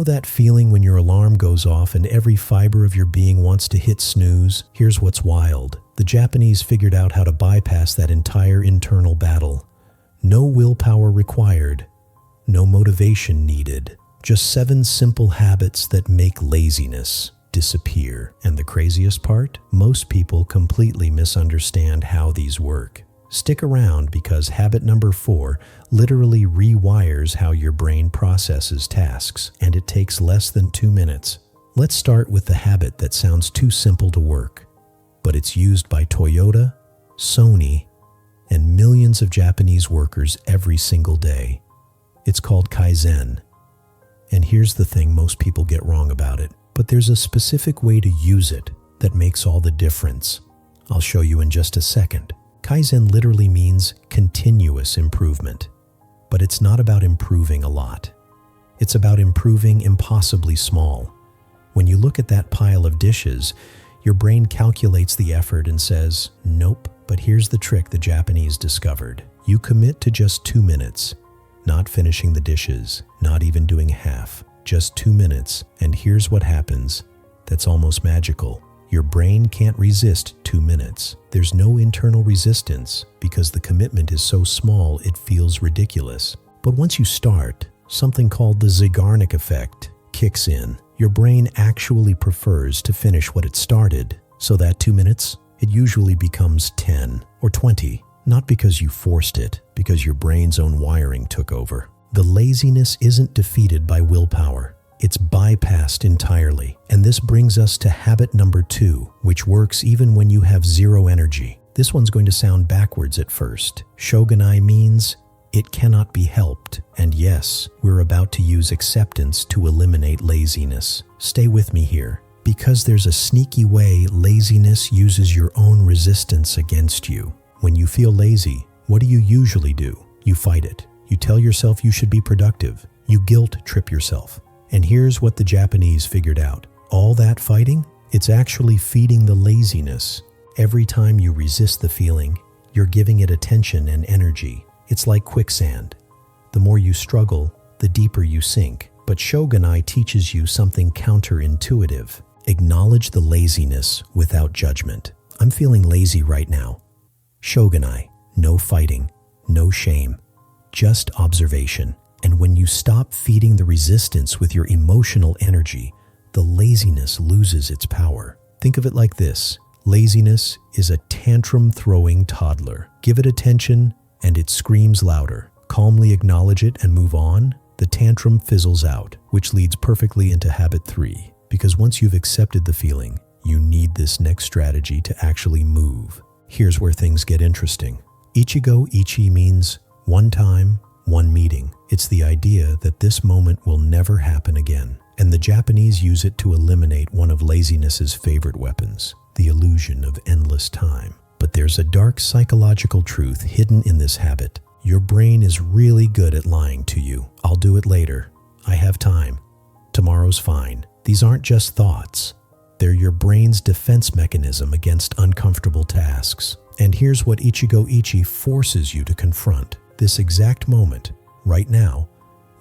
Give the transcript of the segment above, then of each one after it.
know that feeling when your alarm goes off and every fiber of your being wants to hit snooze? Here's what's wild. The Japanese figured out how to bypass that entire internal battle. No willpower required. No motivation needed. Just 7 simple habits that make laziness disappear. And the craziest part? Most people completely misunderstand how these work. Stick around because habit number 4 literally rewires how your brain processes tasks, and it takes less than 2 minutes. Let's start with the habit that sounds too simple to work, but it's used by Toyota, Sony, and millions of Japanese workers every single day. It's called Kaizen. And here's the thing most people get wrong about it, but there's a specific way to use it that makes all the difference. I'll show you in just a second. Kaizen literally means continuous improvement, but it's not about improving a lot. It's about improving impossibly small. When you look at that pile of dishes, your brain calculates the effort and says, nope, but here's the trick the Japanese discovered. You commit to just 2 minutes, not finishing the dishes, not even doing half, just 2 minutes, and here's what happens. That's almost magical. Your brain can't resist 2 minutes. There's no internal resistance because the commitment is so small it feels ridiculous. But once you start, something called the Zeigarnik effect kicks in. Your brain actually prefers to finish what it started. So that 2 minutes, it usually becomes 10 or 20. Not because you forced it, because your brain's own wiring took over. The laziness isn't defeated by willpower. It's bypassed entirely. And this brings us to habit number 2, which works even when you have zero energy. This one's going to sound backwards at first. Shogunai means it cannot be helped. And yes, we're about to use acceptance to eliminate laziness. Stay with me here, because there's a sneaky way laziness uses your own resistance against you. When you feel lazy, what do you usually do? You fight it. You tell yourself you should be productive. You guilt trip yourself. And here's what the Japanese figured out. All that fighting, it's actually feeding the laziness. Every time you resist the feeling, you're giving it attention and energy. It's like quicksand. The more you struggle, the deeper you sink. But Shogunai teaches you something counterintuitive. Acknowledge the laziness without judgment. I'm feeling lazy right now. Shogunai, no fighting, no shame, just observation. And when you stop feeding the resistance with your emotional energy, the laziness loses its power. Think of it like this. Laziness is a tantrum-throwing toddler. Give it attention, and it screams louder. Calmly acknowledge it and move on. The tantrum fizzles out, which leads perfectly into habit 3. Because once you've accepted the feeling, you need this next strategy to actually move. Here's where things get interesting. Ichigo Ichi means one time, one meeting. It's the idea that this moment will never happen again. And the Japanese use it to eliminate one of laziness's favorite weapons, the illusion of endless time. But there's a dark psychological truth hidden in this habit. Your brain is really good at lying to you. I'll do it later. I have time. Tomorrow's fine. These aren't just thoughts. They're your brain's defense mechanism against uncomfortable tasks. And here's what Ichigo Ichi forces you to confront. This exact moment, right now,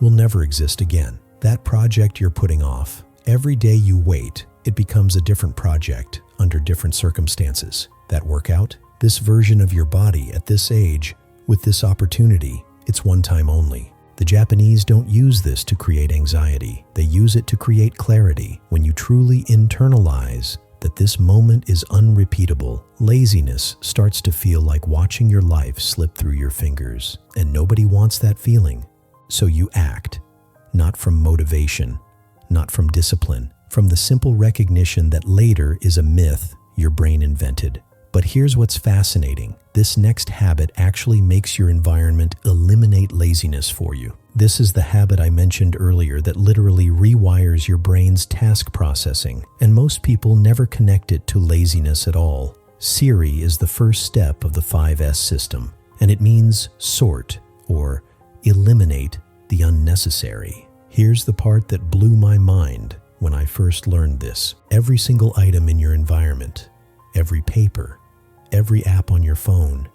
will never exist again. That project you're putting off, every day you wait, it becomes a different project under different circumstances. That workout, this version of your body at this age, with this opportunity, it's one time only. The Japanese don't use this to create anxiety. They use it to create clarity. When you truly internalize that this moment is unrepeatable, laziness starts to feel like watching your life slip through your fingers. And nobody wants that feeling. So you act, not from motivation, not from discipline, from the simple recognition that later is a myth your brain invented. But here's what's fascinating. This next habit actually makes your environment eliminate laziness for you. This is the habit I mentioned earlier that literally rewires your brain's task processing, and most people never connect it to laziness at all. Siri is the first step of the 5S system, and it means sort or eliminate the unnecessary. Here's the part that blew my mind when I first learned this. Every single item in your environment, every paper, every app on your phone,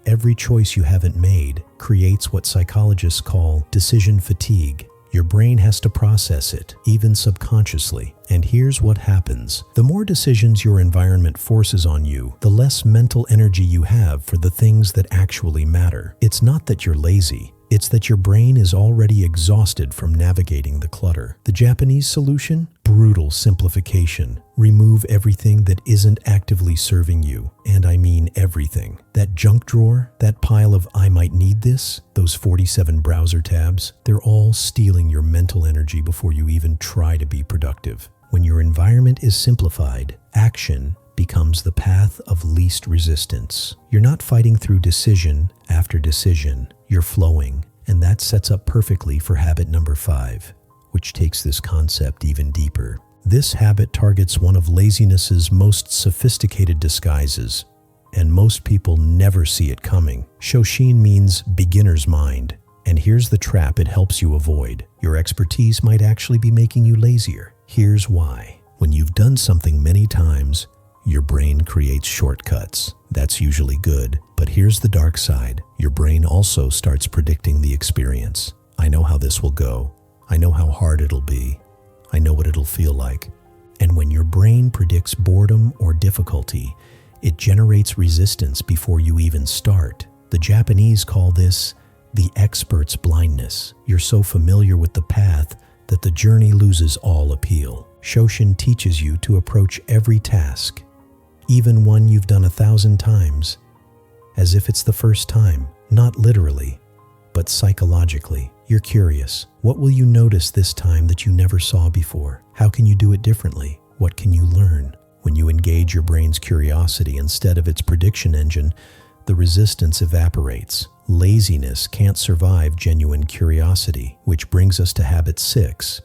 every choice you haven't made creates what psychologists call decision fatigue. Your brain has to process it, even subconsciously. And here's what happens. The more decisions your environment forces on you, the less mental energy you have for the things that actually matter. It's not that you're lazy. It's that your brain is already exhausted from navigating the clutter. The Japanese solution? Brutal simplification. Remove everything that isn't actively serving you. And I mean everything. That junk drawer, that pile of I might need this, those 47 browser tabs, they're all stealing your mental energy before you even try to be productive. When your environment is simplified, action becomes the path of least resistance. You're not fighting through decision after decision. You're flowing. And that sets up perfectly for habit number 5, which takes this concept even deeper. This habit targets one of laziness's most sophisticated disguises, and most people never see it coming. Shoshin means beginner's mind. And here's the trap it helps you avoid. Your expertise might actually be making you lazier. Here's why. When you've done something many times, your brain creates shortcuts. That's usually good. But here's the dark side. Your brain also starts predicting the experience. I know how this will go. I know how hard it'll be. I know what it'll feel like. And when your brain predicts boredom or difficulty, it generates resistance before you even start. The Japanese call this the expert's blindness. You're so familiar with the path that the journey loses all appeal. Shoshin teaches you to approach every task, even one you've done 1,000 times, as if it's the first time. Not literally, but psychologically. You're curious. What will you notice this time that you never saw before? How can you do it differently? What can you learn? When you engage your brain's curiosity instead of its prediction engine, the resistance evaporates. Laziness can't survive genuine curiosity, which brings us to habit 6.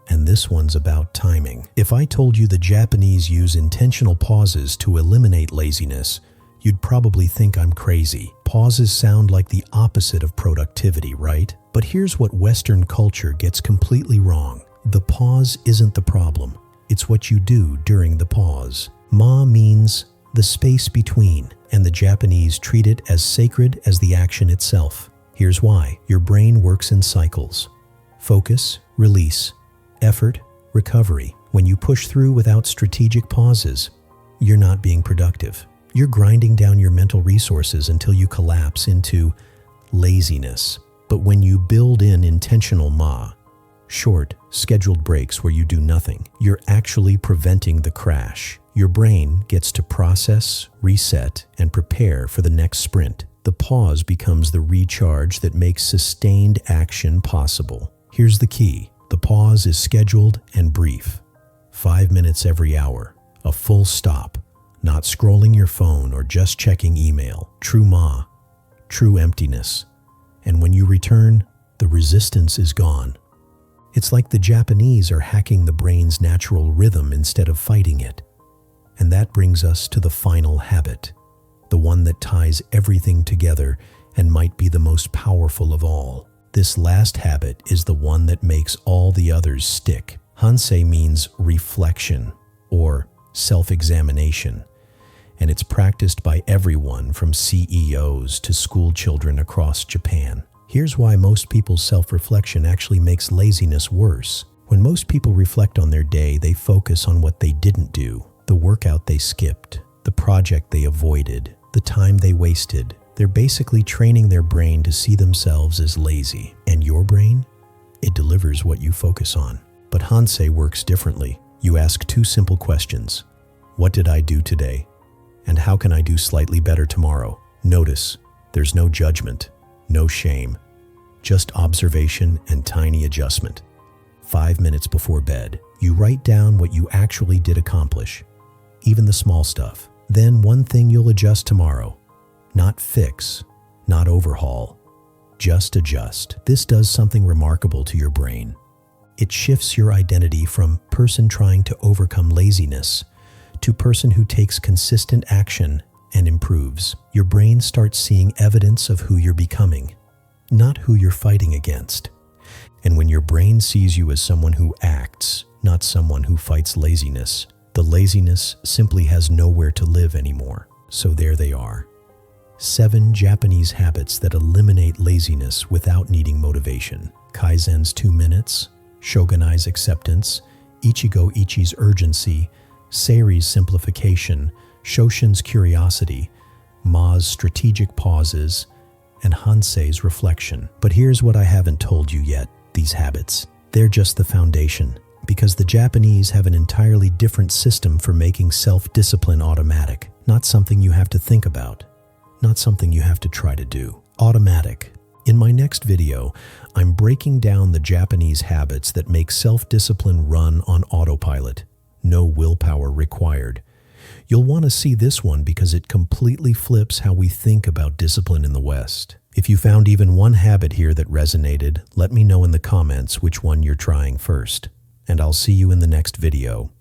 And this one's about timing. If I told you the Japanese use intentional pauses to eliminate laziness, you'd probably think I'm crazy. Pauses sound like the opposite of productivity, right? But here's what Western culture gets completely wrong. The pause isn't the problem. It's what you do during the pause. Ma means the space between, and the Japanese treat it as sacred as the action itself. Here's why. Your brain works in cycles. Focus, release, effort, recovery. When you push through without strategic pauses, you're not being productive. You're grinding down your mental resources until you collapse into laziness. But when you build in intentional short, scheduled breaks where you do nothing, you're actually preventing the crash. Your brain gets to process, reset, and prepare for the next sprint. The pause becomes the recharge that makes sustained action possible. Here's the key. The pause is scheduled and brief. 5 minutes every hour. A full stop. Not scrolling your phone or just checking email. True emptiness. And when you return, the resistance is gone. It's like the Japanese are hacking the brain's natural rhythm instead of fighting it. And that brings us to the final habit, the one that ties everything together and might be the most powerful of all. This last habit is the one that makes all the others stick. Hansei means reflection or self-examination, and it's practiced by everyone from CEOs to school children across Japan. Here's why most people's self-reflection actually makes laziness worse. When most people reflect on their day, they focus on what they didn't do, the workout they skipped, the project they avoided, the time they wasted. They're basically training their brain to see themselves as lazy. And your brain? It delivers what you focus on. But Hansei works differently. You ask 2 simple questions. What did I do today? And how can I do slightly better tomorrow? Notice, there's no judgment, no shame, just observation and tiny adjustment. 5 minutes before bed, you write down what you actually did accomplish, even the small stuff. Then one thing you'll adjust tomorrow. Not fix, not overhaul, just adjust. This does something remarkable to your brain. It shifts your identity from person trying to overcome laziness to person who takes consistent action and improves. Your brain starts seeing evidence of who you're becoming, not who you're fighting against. And when your brain sees you as someone who acts, not someone who fights laziness, the laziness simply has nowhere to live anymore. So there they are. 7 Japanese habits that eliminate laziness without needing motivation. Kaizen's 2 minutes, Shogunai's acceptance, Ichigo Ichi's urgency, Seiri's simplification, Shoshin's curiosity, Ma's strategic pauses, and Hansei's reflection. But here's what I haven't told you yet, these habits. They're just the foundation, because the Japanese have an entirely different system for making self-discipline automatic. Not something you have to think about, not something you have to try to do. Automatic. In my next video, I'm breaking down the Japanese habits that make self-discipline run on autopilot. No willpower required. You'll want to see this one because it completely flips how we think about discipline in the West. If you found even one habit here that resonated, let me know in the comments which one you're trying first. And I'll see you in the next video.